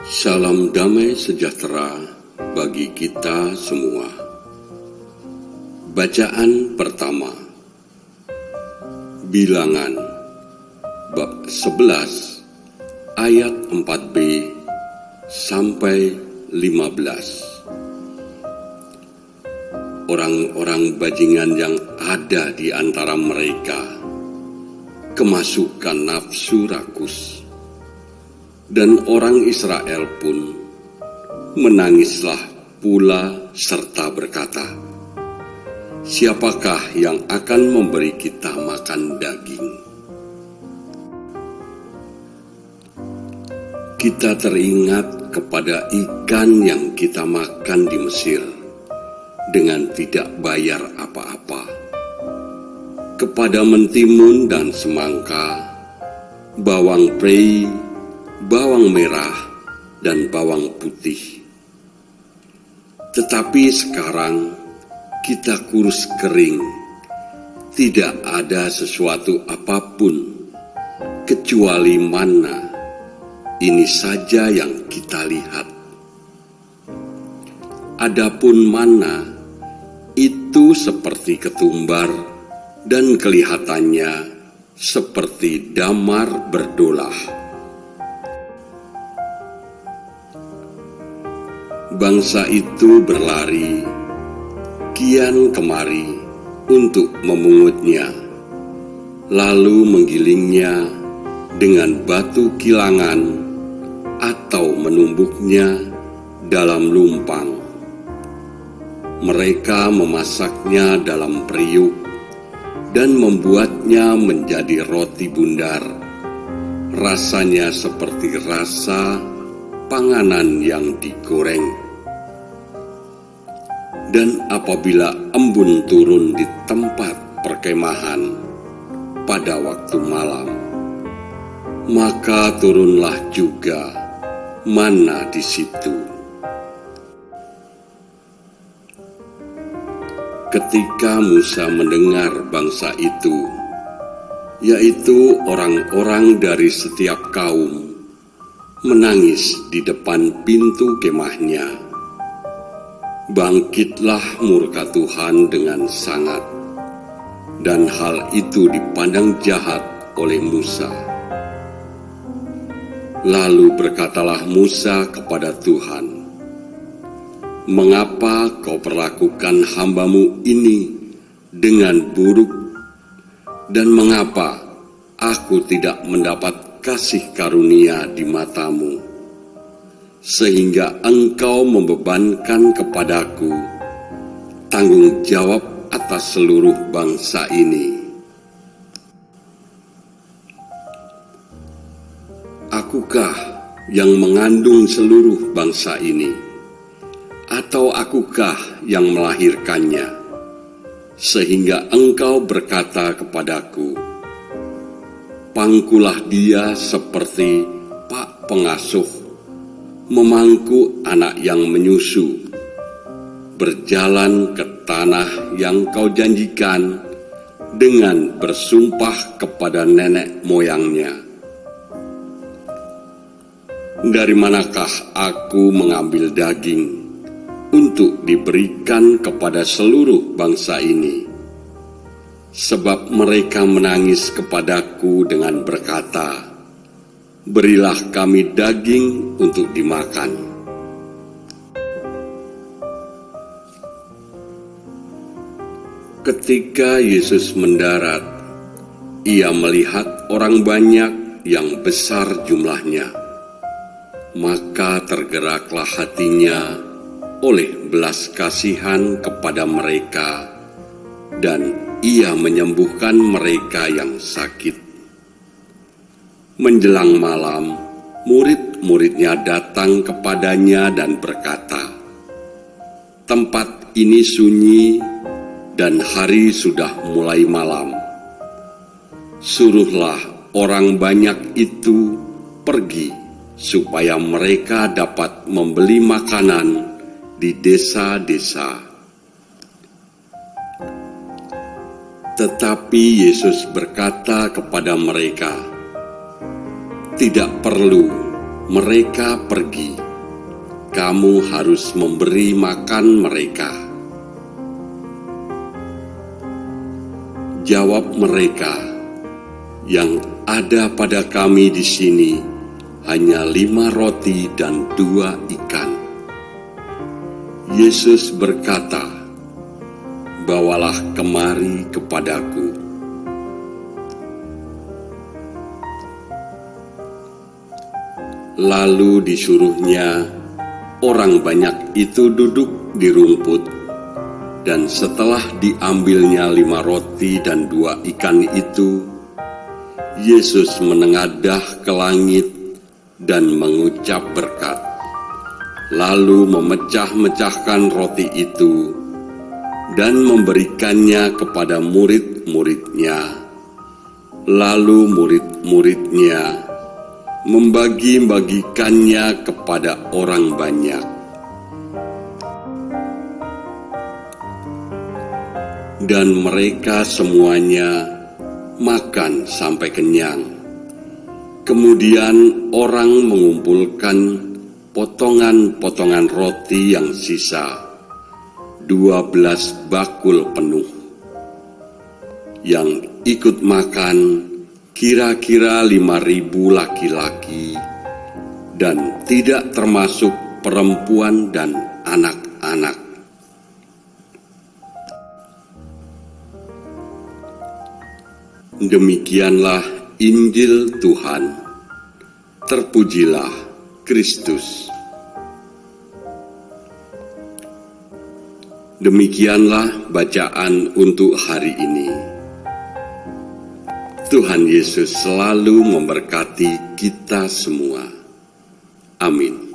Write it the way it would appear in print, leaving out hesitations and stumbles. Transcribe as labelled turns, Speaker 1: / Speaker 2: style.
Speaker 1: Salam damai sejahtera bagi kita semua. Bacaan pertama, Bilangan bab 11 ayat 4b sampai 15. Orang-orang bajingan yang ada di antara mereka kemasukan nafsu rakus, dan orang Israel pun menangislah pula serta berkata, "Siapakah yang akan memberi kita makan daging?" Kita teringat kepada ikan yang kita makan di Mesir dengan tidak bayar apa-apa, kepada mentimun dan semangka, bawang prei, bawang merah, dan bawang putih. Tetapi sekarang kita kurus kering, tidak ada sesuatu apapun kecuali manna. Ini saja yang kita lihat. Adapun manna itu seperti ketumbar dan kelihatannya seperti damar berdolah. Bangsa itu berlari kian kemari untuk memungutnya, lalu menggilingnya dengan batu kilangan atau menumbuknya dalam lumpang. Mereka memasaknya dalam periuk dan membuatnya menjadi roti bundar. Rasanya seperti rasa panganan yang digoreng. Dan apabila embun turun di tempat perkemahan pada waktu malam, maka turunlah juga manna di situ. Ketika Musa mendengar bangsa itu, yaitu orang-orang dari setiap kaum, menangis di depan pintu kemahnya, bangkitlah murka Tuhan dengan sangat, dan hal itu dipandang jahat oleh Musa. Lalu berkatalah Musa kepada Tuhan, "Mengapa kau perlakukan hambamu ini dengan buruk, dan mengapa aku tidak mendapat kasih karunia di matamu, sehingga engkau membebankan kepadaku tanggung jawab atas seluruh bangsa ini? Akukah yang mengandung seluruh bangsa ini, atau akukah yang melahirkannya, sehingga engkau berkata kepadaku, pangkulah dia seperti pak pengasuh memangku anak yang menyusu, berjalan ke tanah yang kau janjikan dengan bersumpah kepada nenek moyangnya. Dari manakah aku mengambil daging untuk diberikan kepada seluruh bangsa ini? Sebab mereka menangis kepadaku dengan berkata, berilah kami daging untuk dimakan." Ketika Yesus mendarat, ia melihat orang banyak yang besar jumlahnya. Maka tergeraklah hatinya oleh belas kasihan kepada mereka, dan ia menyembuhkan mereka yang sakit. Menjelang malam, murid-muridnya datang kepadanya dan berkata, "Tempat ini sunyi dan hari sudah mulai malam. Suruhlah orang banyak itu pergi, supaya mereka dapat membeli makanan di desa-desa." Tetapi Yesus berkata kepada mereka, "Tidak perlu mereka pergi, kamu harus memberi makan mereka. Jawab mereka, yang ada pada kami di sini hanya 5 roti dan 2 ikan. Yesus berkata, bawalah kemari kepadaku. Lalu disuruhnya orang banyak itu duduk di rumput, dan setelah diambilnya 5 roti dan 2 ikan itu, Yesus menengadah ke langit dan mengucap berkat, lalu memecah-mecahkan roti itu dan memberikannya kepada murid-muridnya. Lalu murid-muridnya membagi-bagikannya kepada orang banyak. Dan mereka semuanya makan sampai kenyang. Kemudian orang mengumpulkan potongan-potongan roti yang sisa, 12 bakul penuh. Yang ikut makan kira-kira 5.000 laki-laki, dan tidak termasuk perempuan dan anak-anak. Demikianlah Injil Tuhan. Terpujilah Kristus. Demikianlah bacaan untuk hari ini. Tuhan Yesus selalu memberkati kita semua. Amin.